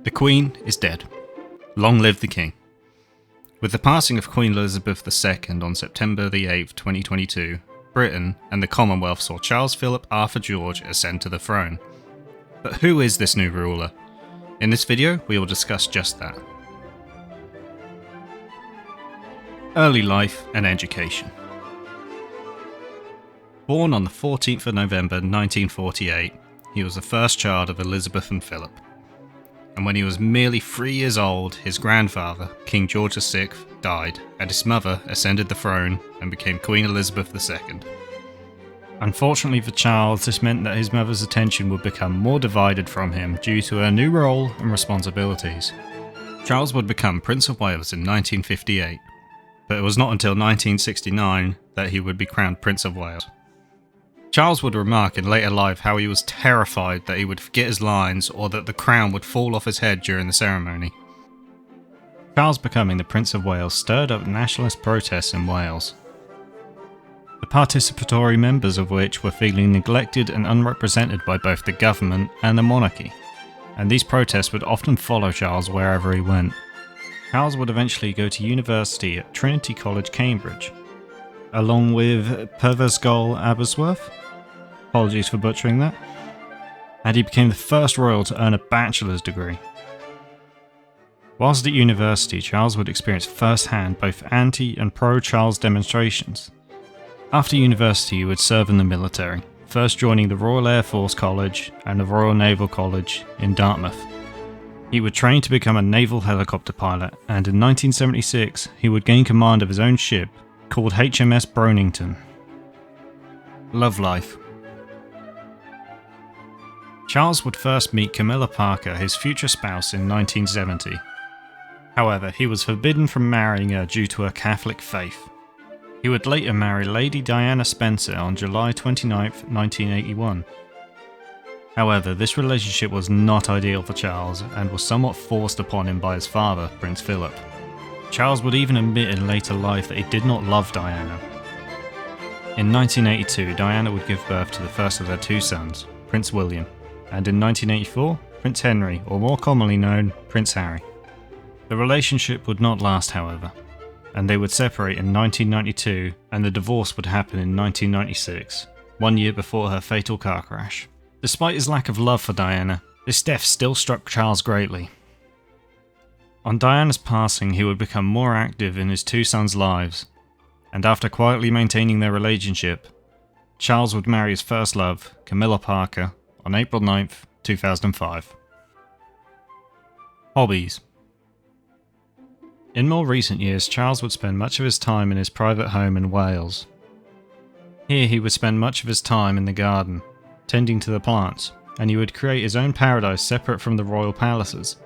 The Queen is dead. Long live the King. With the passing of Queen Elizabeth II on September the 8th, 2022, Britain and the Commonwealth saw Charles Philip Arthur George ascend to the throne. But who is this new ruler? In this video, we will discuss just that. Early life and education. Born on the 14th of November 1948, he was the first child of Elizabeth and Philip. And when he was merely 3 years old, his grandfather, King George VI, died, and his mother ascended the throne and became Queen Elizabeth II. Unfortunately for Charles, this meant that his mother's attention would become more divided from him due to her new role and responsibilities. Charles would become Prince of Wales in 1958, but it was not until 1969 that he would be crowned Prince of Wales. Charles would remark in later life how he was terrified that he would forget his lines or that the crown would fall off his head during the ceremony. Charles becoming the Prince of Wales stirred up nationalist protests in Wales, the participatory members of which were feeling neglected and unrepresented by both the government and the monarchy, and these protests would often follow Charles wherever he went. Charles would eventually go to university at Trinity College, Cambridge, along with Percival Aberystwyth. Apologies for butchering that. And he became the first royal to earn a bachelor's degree. Whilst at university, Charles would experience firsthand both anti- and pro-Charles demonstrations. After university, he would serve in the military, first joining the Royal Air Force College and the Royal Naval College in Dartmouth. He would train to become a naval helicopter pilot, and in 1976, he would gain command of his own ship, called HMS Bronington. Love life. Charles would first meet Camilla Parker, his future spouse, in 1970. However, he was forbidden from marrying her due to her Catholic faith. He would later marry Lady Diana Spencer on July 29, 1981. However, this relationship was not ideal for Charles and was somewhat forced upon him by his father, Prince Philip. Charles would even admit in later life that he did not love Diana. In 1982, Diana would give birth to the first of their two sons, Prince William, and in 1984, Prince Henry, or more commonly known, Prince Harry. The relationship would not last, however, and they would separate in 1992, and the divorce would happen in 1996, 1 year before her fatal car crash. Despite his lack of love for Diana, this death still struck Charles greatly. On Diana's passing, he would become more active in his two sons' lives, and after quietly maintaining their relationship, Charles would marry his first love, Camilla Parker, on April 9th, 2005. Hobbies. In more recent years, Charles would spend much of his time in his private home in Wales. Here he would spend much of his time in the garden, tending to the plants, and he would create his own paradise separate from the royal palaces.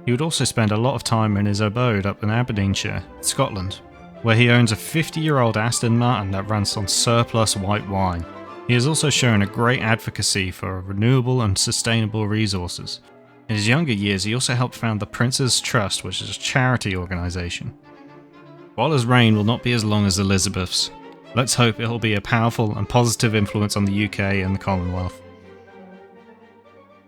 He would also spend a lot of time in his abode up in Aberdeenshire, Scotland, where he owns a 50-year-old Aston Martin that runs on surplus white wine. He has also shown a great advocacy for renewable and sustainable resources. In his younger years, he also helped found the Prince's Trust, which is a charity organisation. While his reign will not be as long as Elizabeth's, let's hope it will be a powerful and positive influence on the UK and the Commonwealth.